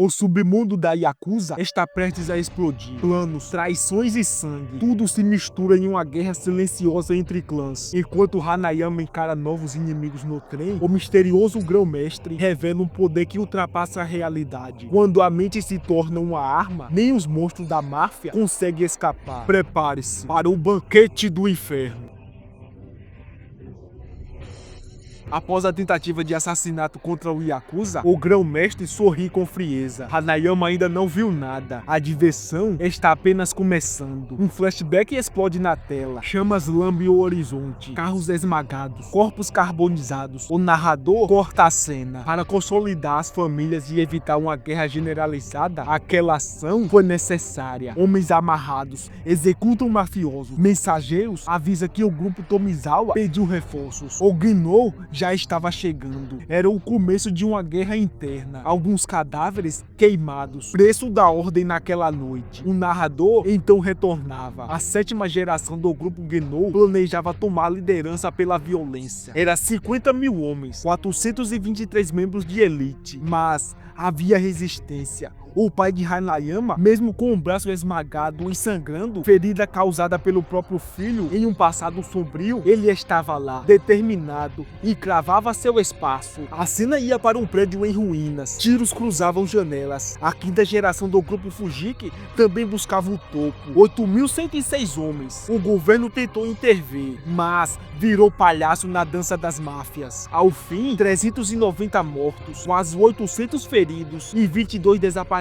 O submundo da Yakuza está prestes a explodir. Planos, traições e sangue, tudo se mistura em uma guerra silenciosa entre clãs. Enquanto Hanayama encara novos inimigos no trem, o misterioso Grão-Mestre revela um poder que ultrapassa a realidade. Quando a mente se torna uma arma, nem os monstros da máfia conseguem escapar. Prepare-se para o banquete do inferno. Após a tentativa de assassinato contra o Yakuza, o Grão-Mestre sorri com frieza. Hanayama ainda não viu nada. A diversão está apenas começando. Um flashback explode na tela. Chamas lambem o horizonte. Carros esmagados. Corpos carbonizados. O narrador corta a cena. Para consolidar as famílias e evitar uma guerra generalizada, aquela ação foi necessária. Homens amarrados executam mafiosos. Mensageiros avisam que o grupo Tomizawa pediu reforços. O Genou já estava chegando. Era o começo de uma guerra interna. Alguns cadáveres queimados. Preço da ordem naquela noite. O narrador então retornava. A 7ª geração do grupo Genou planejava tomar a liderança pela violência. Era 50 mil homens, 423 membros de elite. Mas havia resistência. O pai de Hanayama, mesmo com o braço esmagado e sangrando, ferida causada pelo próprio filho em um passado sombrio, ele estava lá, determinado, e cravava seu espaço. A cena ia para um prédio em ruínas. Tiros cruzavam janelas. A 5ª geração do grupo Fujiki também buscava o topo. 8.106 homens. O governo tentou intervir, mas virou palhaço na dança das máfias. Ao fim, 390 mortos, quase 800 feridos e 22 desaparecidos.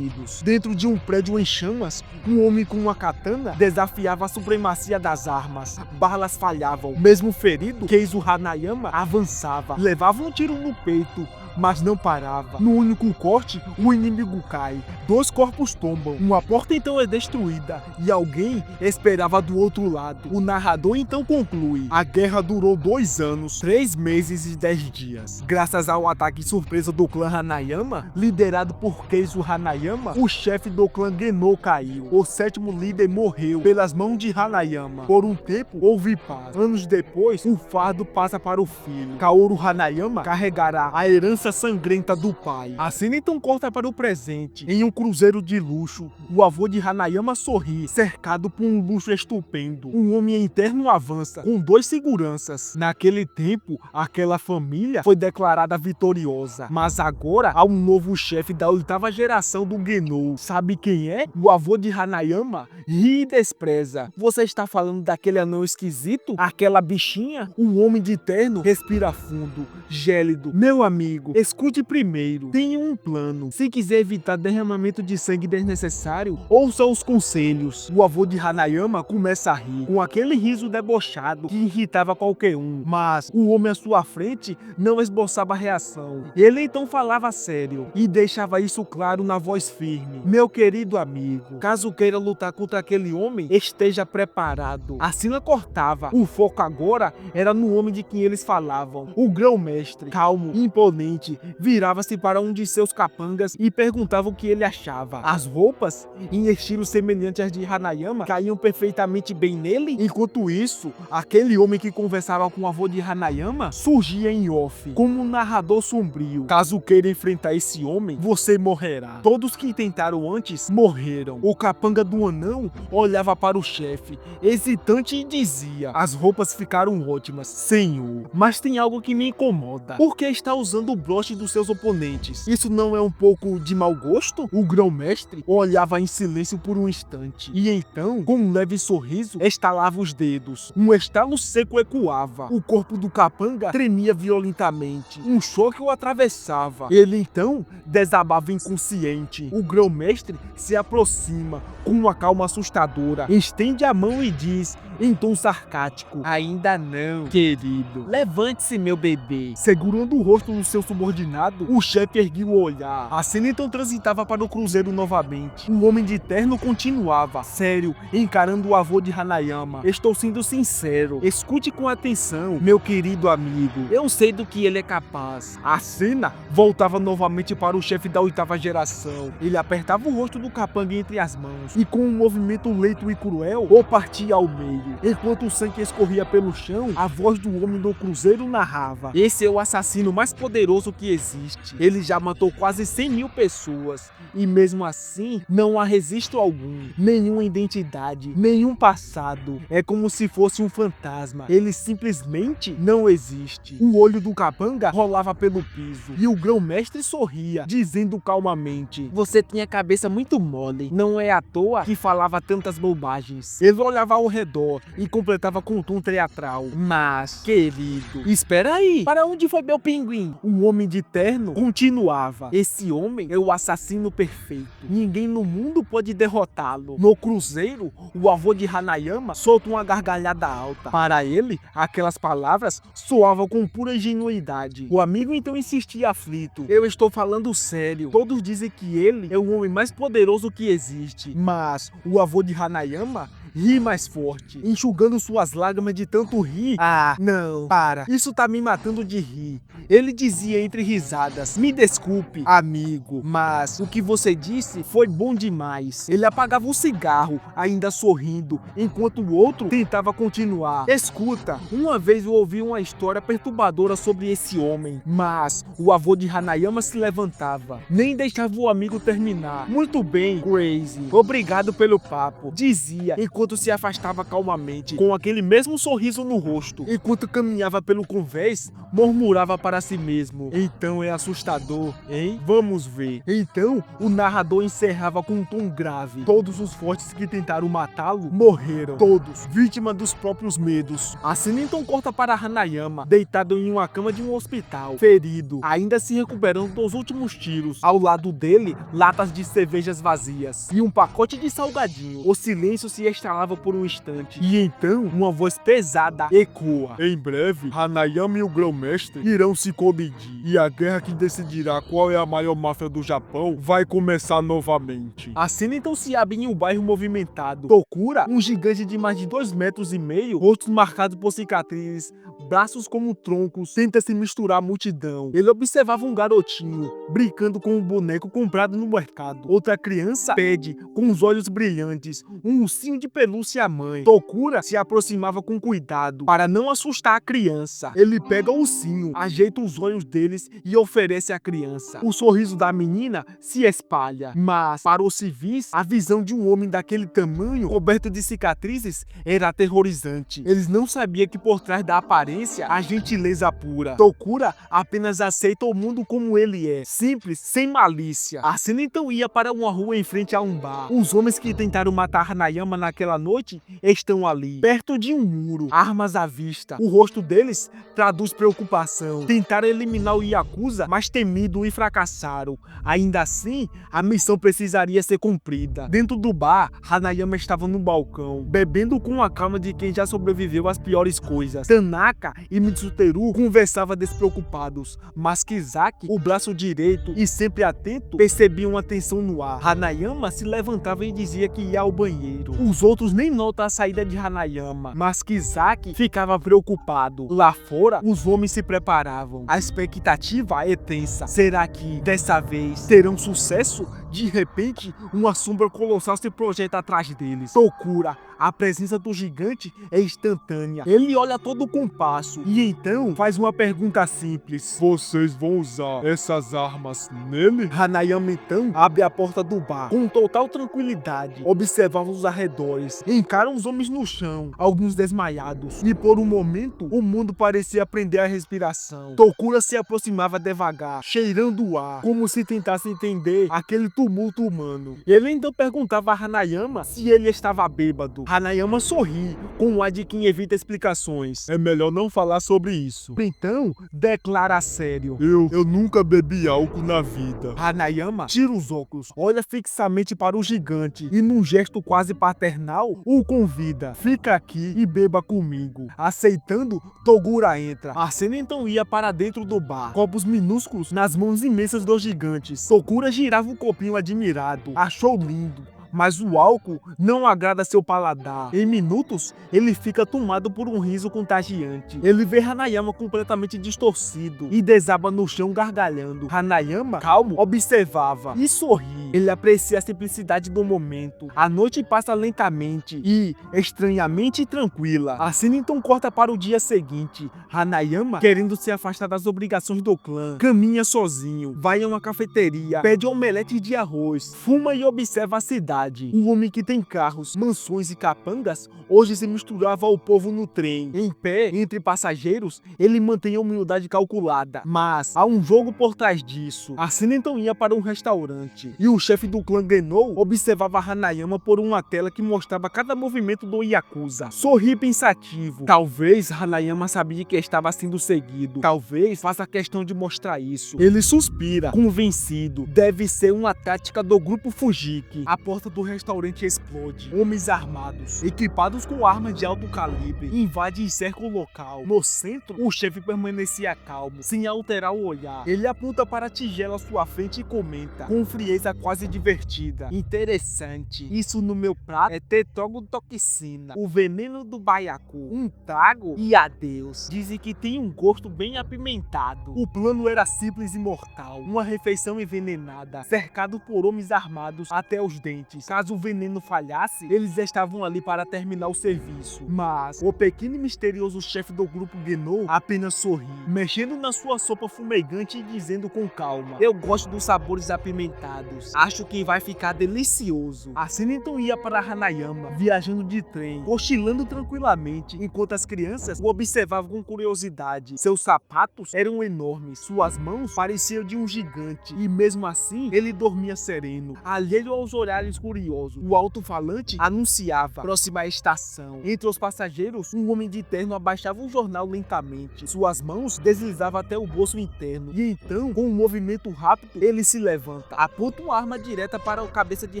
Dentro de um prédio em chamas, um homem com uma katana desafiava a supremacia das armas. Balas falhavam. Mesmo ferido, Keizo Hanayama avançava, levava um tiro no peito, mas não parava. No único corte, o inimigo cai. 2 corpos tombam. Uma porta então é destruída e alguém esperava do outro lado. O narrador então conclui: a guerra durou 2 anos, 3 meses e 10 dias. Graças ao ataque surpresa do clã Hanayama, liderado por Keizo Hanayama, o chefe do clã Genou caiu. O 7º líder morreu pelas mãos de Hanayama. Por um tempo, houve paz. Anos depois, o fardo passa para o filho. Kaoru Hanayama carregará a herança sangrenta do pai. A cena então corta para o presente. Em um cruzeiro de luxo, o avô de Hanayama sorri, cercado por um luxo estupendo. Um homem interno avança, com 2 seguranças. Naquele tempo, aquela família foi declarada vitoriosa. Mas agora, há um novo chefe da 8ª geração do Genou. Sabe quem é? O avô de Hanayama ri e despreza. Você está falando daquele anão esquisito? Aquela bichinha? O homem de terno respira fundo, gélido. Meu amigo, escute primeiro. Tenha um plano. Se quiser evitar derramamento de sangue desnecessário, ouça os conselhos. O avô de Hanayama começa a rir, com aquele riso debochado que irritava qualquer um. Mas o homem à sua frente não esboçava reação. Ele então falava sério e deixava isso claro na voz firme. Meu querido amigo, caso queira lutar contra aquele homem, esteja preparado. A cena cortava. O foco agora era no homem de quem eles falavam. O Grão-Mestre, calmo e imponente, virava-se para um de seus capangas e perguntava o que ele achava. As roupas, em estilo semelhante às de Hanayama, caíam perfeitamente bem nele. Enquanto isso, aquele homem que conversava com o avô de Hanayama surgia em off, como um narrador sombrio. Caso queira enfrentar esse homem, você morrerá. Todos que tentaram antes morreram. O capanga do anão olhava para o chefe, hesitante, e dizia: as roupas ficaram ótimas, senhor, mas tem algo que me incomoda. Por que está usando o broche dos seus oponentes? Isso não é um pouco de mau gosto? O Grão-Mestre olhava em silêncio por um instante, e então, com um leve sorriso, estalava os dedos. Um estalo seco ecoava. O corpo do capanga tremia violentamente. Um choque o atravessava. Ele então desabava inconsciente. O Grão-Mestre se aproxima com uma calma assustadora, estende a mão e diz, em tom sarcástico: ainda não, querido. Levante-se, meu bebê. Segurando o rosto do seu subordinado, o chefe ergueu o olhar. A cena então transitava para o cruzeiro novamente. O homem de terno continuava, sério, encarando o avô de Hanayama. Estou sendo sincero. Escute com atenção, meu querido amigo. Eu sei do que ele é capaz. A cena voltava novamente para o chefe da 8ª geração. Ele apertava o rosto do capanga entre as mãos e com um movimento lento e cruel, o partia ao meio. Enquanto o sangue escorria pelo chão, a voz do homem do cruzeiro narrava: esse é o assassino mais poderoso que existe. Ele já matou quase 100.000 pessoas. E mesmo assim, não há registro algum. Nenhuma identidade, nenhum passado. É como se fosse um fantasma. Ele simplesmente não existe. O olho do capanga rolava pelo piso. E o grão-mestre sorria, dizendo calmamente: você tem a cabeça muito mole. Não é à toa que falava tantas bobagens. Ele olhava ao redor e completava com um tom teatral: mas, querido, espera aí. Para onde foi meu pinguim? O homem de terno continuava: esse homem é o assassino perfeito. Ninguém no mundo pode derrotá-lo. No cruzeiro, o avô de Hanayama solta uma gargalhada alta. Para ele, aquelas palavras soavam com pura ingenuidade. O amigo então insistia aflito: eu estou falando sério. Todos dizem que ele é o homem mais poderoso que existe. Mas o avô de Hanayama ri mais forte, enxugando suas lágrimas de tanto rir. Ah, não, para, isso tá me matando de rir. Ele dizia entre risadas: me desculpe, amigo, mas o que você disse foi bom demais. Ele apagava o cigarro, ainda sorrindo, enquanto o outro tentava continuar. Escuta, uma vez eu ouvi uma história perturbadora sobre esse homem, mas o avô de Hanayama se levantava, nem deixava o amigo terminar. Muito bem, Crazy, obrigado pelo papo, dizia, enquanto se afastava calmamente, com aquele mesmo sorriso no rosto. Enquanto caminhava pelo convés, murmurava para si mesmo: então é assustador, hein? Vamos ver. Então, o narrador encerrava com um tom grave: todos os fortes que tentaram matá-lo morreram, todos, vítima dos próprios medos. A cena então corta para Hanayama, deitado em uma cama de um hospital, ferido, ainda se recuperando dos últimos tiros. Ao lado dele, latas de cervejas vazias e um pacote de salgadinho. O silêncio se estalava por um instante, e então uma voz pesada ecoa: em breve, Hanayama e o grão-mestre irão se colidir, e a guerra que decidirá qual é a maior máfia do Japão vai começar novamente. A cena então se abre em um bairro movimentado. Tokura, um gigante de mais de 2,5 metros, rosto marcado por cicatrizes, braços como troncos, tenta se misturar à multidão. Ele observava um garotinho brincando com um boneco comprado no mercado. Outra criança pede, com os olhos brilhantes, um ursinho de pelúcia à mãe. Tokura se aproximava com cuidado para não assustar a criança. Ele pega o ursinho, ajeita os olhos deles e oferece à criança. O sorriso da menina se espalha, mas para os civis, a visão de um homem daquele tamanho, coberto de cicatrizes, era aterrorizante. Eles não sabiam que por trás da aparência, a gentileza pura. Tokura apenas aceita o mundo como ele é, simples, sem malícia. A cena então ia para uma rua em frente a um bar. Os homens que tentaram matar Hanayama naquela noite estão ali, perto de um muro, armas à vista. O rosto deles traduz preocupação. Tentaram eliminar o Yakuza, mas temido e fracassaram. Ainda assim, a missão precisaria ser cumprida. Dentro do bar, Hanayama estava no balcão, bebendo com a calma de quem já sobreviveu às piores coisas. Tanaka e Mitsuteru conversavam despreocupados, mas Kizaki, o braço direito e sempre atento, percebiam uma tensão no ar. Hanayama se levantava e dizia que ia ao banheiro. Os outros nem notam a saída de Hanayama, mas Kizaki ficava preocupado. Lá fora, os homens se preparavam. A expectativa é tensa. Será que, dessa vez, terão sucesso? De repente, uma sombra colossal se projeta atrás deles. Tokura, a presença do gigante é instantânea. Ele olha todo o compasso e então faz uma pergunta simples: vocês vão usar essas armas nele? Hanayama então abre a porta do bar com total tranquilidade, observava os arredores, encara os homens no chão, alguns desmaiados, e por um momento o mundo parecia prender a respiração. Tokura se aproximava devagar, cheirando o ar, como se tentasse entender aquele tumulto humano. Ele então perguntava a Hanayama se ele estava bêbado. Hanayama sorri, com um ar de quem evita explicações. É melhor não falar sobre isso. Então, declara sério: Eu nunca bebi álcool na vida. Hanayama tira os óculos, olha fixamente para o gigante e num gesto quase paternal, o convida: fica aqui e beba comigo. Aceitando, Togura entra. A cena então ia para dentro do bar, copos minúsculos nas mãos imensas dos gigantes. Togura girava o copinho admirado, achou lindo. mas o álcool não agrada seu paladar. Em minutos, ele fica tomado por um riso contagiante. Ele vê Hanayama completamente distorcido e desaba no chão gargalhando. Hanayama, calmo, observava e sorri. Ele aprecia a simplicidade do momento. A noite passa lentamente e, estranhamente tranquila. A cena então corta para o dia seguinte. Hanayama, querendo se afastar das obrigações do clã, caminha sozinho, vai a uma cafeteria, pede omelete de arroz, fuma e observa a cidade. Um homem que tem carros, mansões e capangas, hoje se misturava ao povo no trem. Em pé, entre passageiros, ele mantém a humildade calculada. Mas há um jogo por trás disso. A cena então ia para um restaurante, e o chefe do clã Genou observava Hanayama por uma tela que mostrava cada movimento do Yakuza. Sorri pensativo. Talvez Hanayama sabia que estava sendo seguido. Talvez faça questão de mostrar isso. Ele suspira, convencido. Deve ser uma tática do grupo Fujiki. A porta do restaurante explode. Homens armados, equipados com armas de alto calibre, invadem e cercam o local. No centro, o chefe permanecia calmo, sem alterar o olhar. Ele aponta para a tigela à sua frente e comenta, com frieza quase divertida: interessante, isso no meu prato é tetrodotoxina, o veneno do baiacu. Um trago e adeus. Dizem que tem um gosto bem apimentado. O plano era simples e mortal. Uma refeição envenenada, cercado por homens armados até os dentes. Caso o veneno falhasse, eles estavam ali para terminar o serviço. Mas o pequeno e misterioso chefe do grupo Genou apenas sorri, mexendo na sua sopa fumegante e dizendo com calma: eu gosto dos sabores apimentados. Acho que vai ficar delicioso. A cena então ia para Hanayama, viajando de trem, cochilando tranquilamente, enquanto as crianças o observavam com curiosidade. Seus sapatos eram enormes, suas mãos pareciam de um gigante, e mesmo assim, ele dormia sereno, alheio aos olhares curiosos. O alto-falante anunciava: próxima estação. Entre os passageiros, um homem de terno abaixava um jornal lentamente. Suas mãos deslizavam até o bolso interno, e então, com um movimento rápido, ele se levanta, aponta uma arma direta para a cabeça de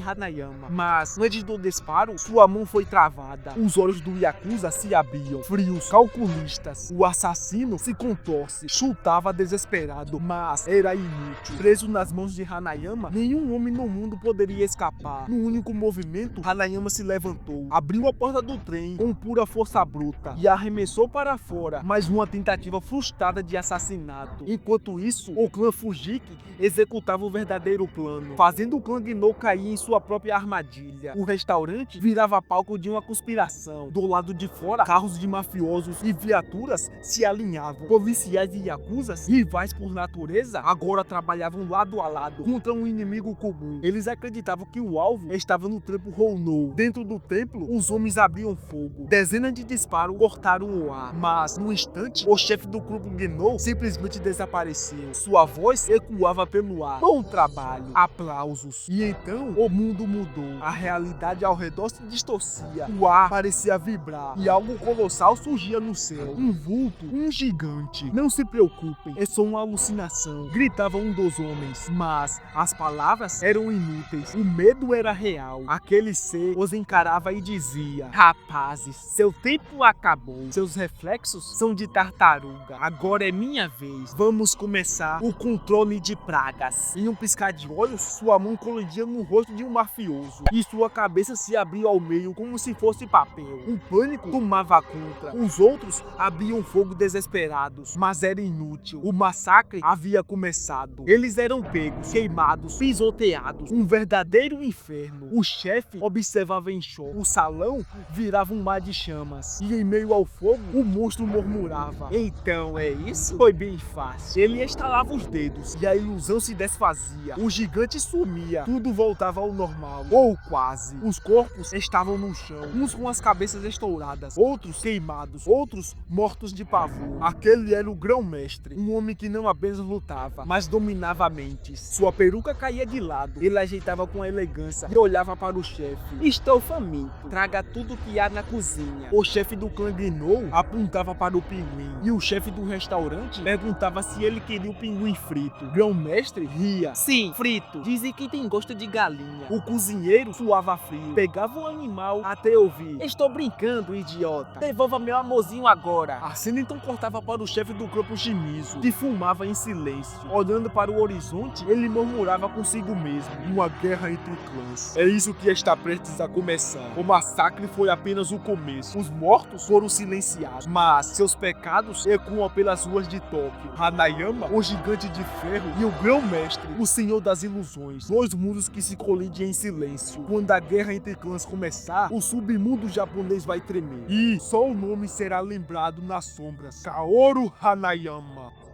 Hanayama. Mas, antes do disparo, sua mão foi travada. Os olhos do Yakuza se abriam, frios, calculistas. O assassino se contorce, chutava desesperado, mas era inútil. Preso nas mãos de Hanayama, nenhum homem no mundo poderia escapar. Num único movimento, Hanayama se levantou, abriu a porta do trem com pura força bruta e arremessou para fora mais uma tentativa frustrada de assassinato. Enquanto isso, o clã Fujiki executava o verdadeiro plano, fazendo o clã Genou cair em sua própria armadilha. O restaurante virava palco de uma conspiração. Do lado de fora, carros de mafiosos e viaturas se alinhavam. Policiais e yakuzas, rivais por natureza, agora trabalhavam lado a lado contra um inimigo comum. Eles acreditavam que o alvo estava no templo Rounou. Dentro do templo, os homens abriam fogo. Dezenas de disparos cortaram o ar, mas num instante, o chefe do grupo Genou simplesmente desapareceu. Sua voz ecoava pelo ar: bom trabalho, aplausos. E então, o mundo mudou. A realidade ao redor se distorcia. O ar parecia vibrar e algo colossal surgia no céu. Um vulto, um gigante. Não se preocupem, é só uma alucinação, gritava um dos homens. Mas as palavras eram inúteis. O medo era real. Aquele ser os encarava e dizia: rapazes, seu tempo acabou. Seus reflexos são de tartaruga. Agora é minha vez. Vamos começar o controle de pragas. Em um piscar de olhos, sua mão colidia no rosto de um mafioso e sua cabeça se abriu ao meio como se fosse papel. Um pânico tomava conta. Os outros abriam fogo desesperados, mas era inútil. O massacre havia começado. Eles eram pegos, queimados, pisoteados. Um verdadeiro inferno. O chefe observava em choque. O salão virava um mar de chamas. E em meio ao fogo, o monstro murmurava: então é isso? Foi bem fácil. Ele estalava os dedos e a ilusão se desfazia. O gigante sumia. Tudo voltava ao normal. Ou quase. Os corpos estavam no chão, uns com as cabeças estouradas, outros queimados, outros mortos de pavor. Aquele era o grão-mestre, um homem que não apenas lutava, mas dominava mentes. Sua peruca caía de lado, ele ajeitava com elegância e olhava para o chefe: estou faminto, traga tudo que há na cozinha. O chefe do clã Genou apontava para o pinguim, e o chefe do restaurante perguntava se ele queria o pinguim frito. O grão-mestre ria: sim, frito, dizem que tem gosto de galinha. O cozinheiro suava frio, pegava o animal até ouvir: estou brincando, idiota, devolva meu amorzinho agora. A cena então cortava para o chefe do grupo Shimizu, que fumava em silêncio. Olhando para o horizonte, ele murmurava consigo mesmo: uma guerra entre clãs. Deus. É isso que está prestes a começar. O massacre foi apenas o começo. Os mortos foram silenciados, mas seus pecados ecoam pelas ruas de Tóquio. Hanayama, o gigante de ferro, e o grão-mestre, o senhor das ilusões. Dois mundos que se colidem em silêncio. Quando a guerra entre clãs começar, o submundo japonês vai tremer. E só o nome será lembrado nas sombras. Kaoru Hanayama.